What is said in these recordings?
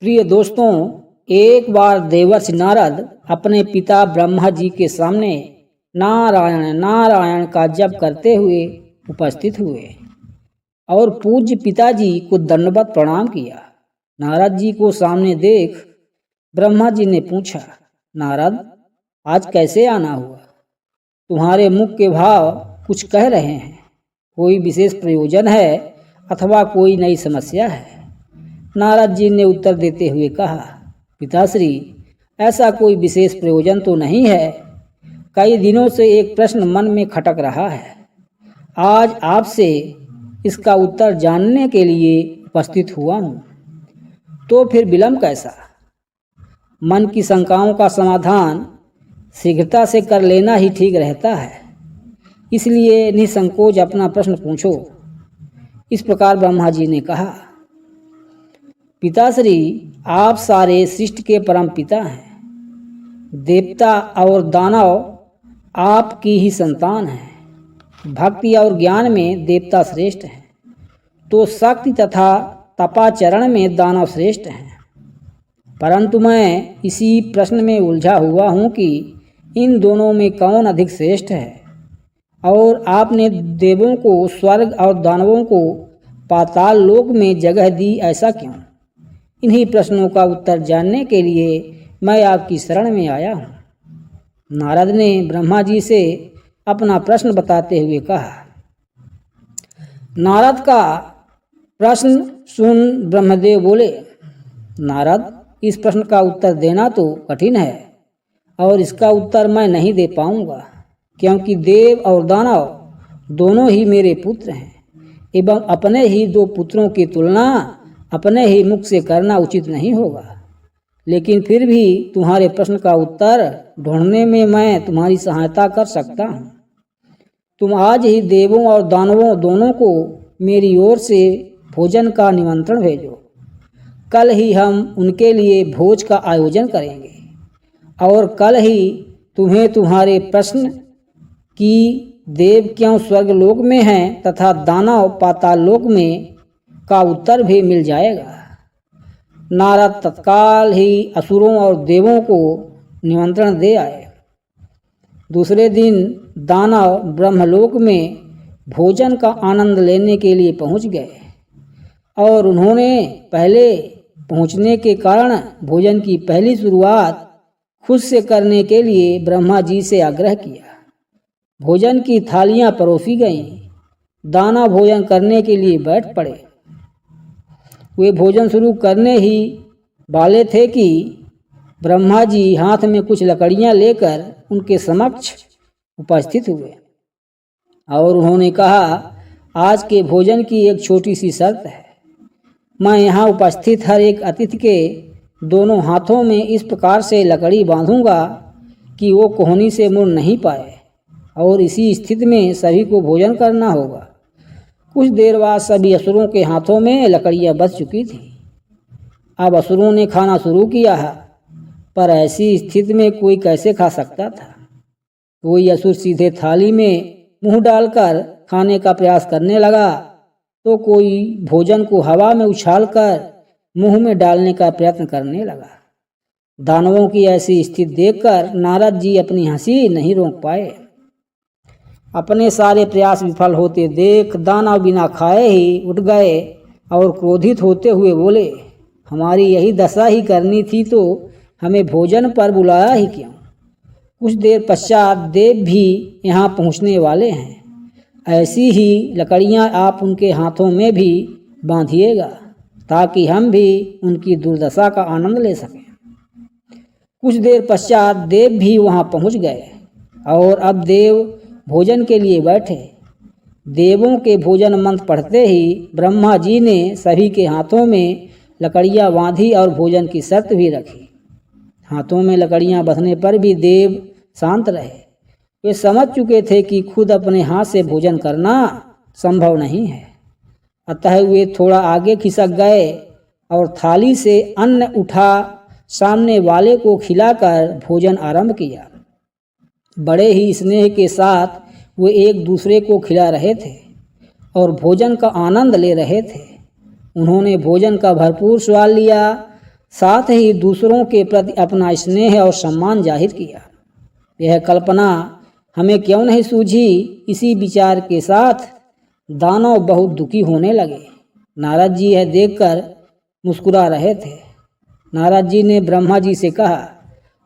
प्रिय दोस्तों, एक बार देवर्षि नारद अपने पिता ब्रह्मा जी के सामने नारायण नारायण का जप करते हुए उपस्थित हुए और पूज्य पिताजी को दंडवत प्रणाम किया। नारद जी को सामने देख ब्रह्मा जी ने पूछा, नारद, आज कैसे आना हुआ? तुम्हारे मुख के भाव कुछ कह रहे हैं। कोई विशेष प्रयोजन है अथवा कोई नई समस्या है? नारद जी ने उत्तर देते हुए कहा, पिताश्री, ऐसा कोई विशेष प्रयोजन तो नहीं है। कई दिनों से एक प्रश्न मन में खटक रहा है। आज आपसे इसका उत्तर जानने के लिए उपस्थित हुआ हूँ। तो फिर विलंब कैसा? मन की शंकाओं का समाधान शीघ्रता से कर लेना ही ठीक रहता है। इसलिए निसंकोच अपना प्रश्न पूछो। इस प्रकार ब्रह्मा जी ने कहा, पिताश्री, आप सारे सृष्टि के परम पिता हैं। देवता और दानव आपकी ही संतान हैं। भक्ति और ज्ञान में देवता श्रेष्ठ हैं, तो शक्ति तथा तपाचरण में दानव श्रेष्ठ हैं। परंतु मैं इसी प्रश्न में उलझा हुआ हूँ कि इन दोनों में कौन अधिक श्रेष्ठ है, और आपने देवों को स्वर्ग और दानवों को पाताल लोक में जगह दी, ऐसा क्यों? इन्हीं प्रश्नों का उत्तर जानने के लिए मैं आपकी शरण में आया हूँ। नारद ने ब्रह्मा जी से अपना प्रश्न बताते हुए कहा। नारद का प्रश्न सुन ब्रह्मदेव बोले, नारद, इस प्रश्न का उत्तर देना तो कठिन है और इसका उत्तर मैं नहीं दे पाऊंगा, क्योंकि देव और दानव दोनों ही मेरे पुत्र हैं एवं अपने ही दो पुत्रों की तुलना अपने ही मुख से करना उचित नहीं होगा। लेकिन फिर भी तुम्हारे प्रश्न का उत्तर ढूंढने में मैं तुम्हारी सहायता कर सकता हूँ। तुम आज ही देवों और दानवों दोनों को मेरी ओर से भोजन का निमंत्रण भेजो। कल ही हम उनके लिए भोज का आयोजन करेंगे और कल ही तुम्हें तुम्हारे प्रश्न कि देव क्यों स्वर्गलोक में हैं तथा दानव पाताल लोक में का उत्तर भी मिल जाएगा। नारद तत्काल ही असुरों और देवों को निमंत्रण दे आए। दूसरे दिन दानव ब्रह्मलोक में भोजन का आनंद लेने के लिए पहुंच गए और उन्होंने पहले पहुंचने के कारण भोजन की पहली शुरुआत खुद से करने के लिए ब्रह्मा जी से आग्रह किया। भोजन की थालियां परोसी गईं। दानव भोजन करने के लिए बैठ पड़े। वे भोजन शुरू करने ही वाले थे कि ब्रह्मा जी हाथ में कुछ लकड़ियां लेकर उनके समक्ष उपस्थित हुए और उन्होंने कहा, आज के भोजन की एक छोटी सी शर्त है। मैं यहाँ उपस्थित हर एक अतिथि के दोनों हाथों में इस प्रकार से लकड़ी बांधूंगा कि वो कोहनी से मुड़ नहीं पाए, और इसी स्थिति में सभी को भोजन करना होगा। कुछ देर बाद सभी असुरों के हाथों में लकड़ियाँ बच चुकी थी। अब असुरों ने खाना शुरू किया है, पर ऐसी स्थिति में कोई कैसे खा सकता था? कोई असुर सीधे थाली में मुंह डालकर खाने का प्रयास करने लगा, तो कोई भोजन को हवा में उछालकर मुंह में डालने का प्रयत्न करने लगा। दानवों की ऐसी स्थिति देखकर नारद जी अपनी हंसी नहीं रोक पाए। अपने सारे प्रयास विफल होते देख दानव बिना खाए ही उठ गए और क्रोधित होते हुए बोले, हमारी यही दशा ही करनी थी तो हमें भोजन पर बुलाया ही क्यों? कुछ देर पश्चात देव भी यहाँ पहुँचने वाले हैं। ऐसी ही लकड़ियाँ आप उनके हाथों में भी बांधिएगा, ताकि हम भी उनकी दुर्दशा का आनंद ले सकें। कुछ देर पश्चात देव भी वहाँ पहुँच गए और अब देव भोजन के लिए बैठे। देवों के भोजन मंत्र पढ़ते ही ब्रह्मा जी ने सभी के हाथों में लकड़ियाँ बांधी और भोजन की शर्त भी रखी। हाथों में लकड़ियाँ बंधने पर भी देव शांत रहे। वे समझ चुके थे कि खुद अपने हाथ से भोजन करना संभव नहीं है। अतः वे थोड़ा आगे खिसक गए और थाली से अन्न उठा सामने वाले को खिलाकर भोजन आरंभ किया। बड़े ही स्नेह के साथ वे एक दूसरे को खिला रहे थे और भोजन का आनंद ले रहे थे। उन्होंने भोजन का भरपूर स्वाद लिया साथ ही दूसरों के प्रति अपना स्नेह और सम्मान जाहिर किया। यह कल्पना हमें क्यों नहीं सूझी? इसी विचार के साथ दानव बहुत दुखी होने लगे। नारद जी यह देखकर मुस्कुरा रहे थे। नारद जी ने ब्रह्मा जी से कहा,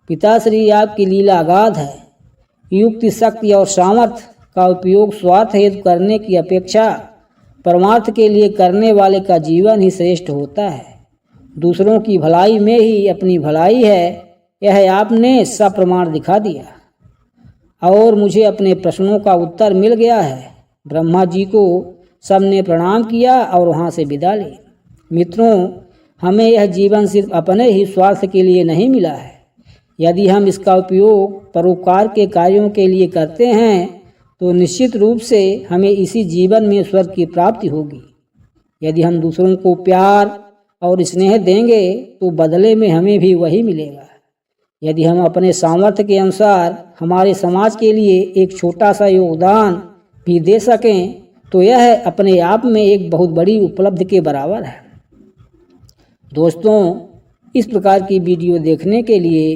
पिताश्री, आपकी लीला अगाध है। युक्ति, शक्ति और सामर्थ्य का उपयोग स्वार्थ हेतु करने की अपेक्षा परमार्थ के लिए करने वाले का जीवन ही श्रेष्ठ होता है। दूसरों की भलाई में ही अपनी भलाई है, यह आपने सप्रमाण दिखा दिया और मुझे अपने प्रश्नों का उत्तर मिल गया है। ब्रह्मा जी को सबने प्रणाम किया और वहाँ से विदा ली। मित्रों, हमें यह जीवन सिर्फ अपने ही स्वार्थ के लिए नहीं मिला है। यदि हम इसका उपयोग परोपकार के कार्यों के लिए करते हैं तो निश्चित रूप से हमें इसी जीवन में स्वर्ग की प्राप्ति होगी। यदि हम दूसरों को प्यार और स्नेह देंगे तो बदले में हमें भी वही मिलेगा। यदि हम अपने सामर्थ्य के अनुसार हमारे समाज के लिए एक छोटा सा योगदान भी दे सकें तो यह अपने आप में एक बहुत बड़ी उपलब्धि के बराबर है। दोस्तों, इस प्रकार की वीडियो देखने के लिए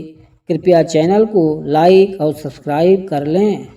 कृपया चैनल को लाइक और सब्सक्राइब कर लें।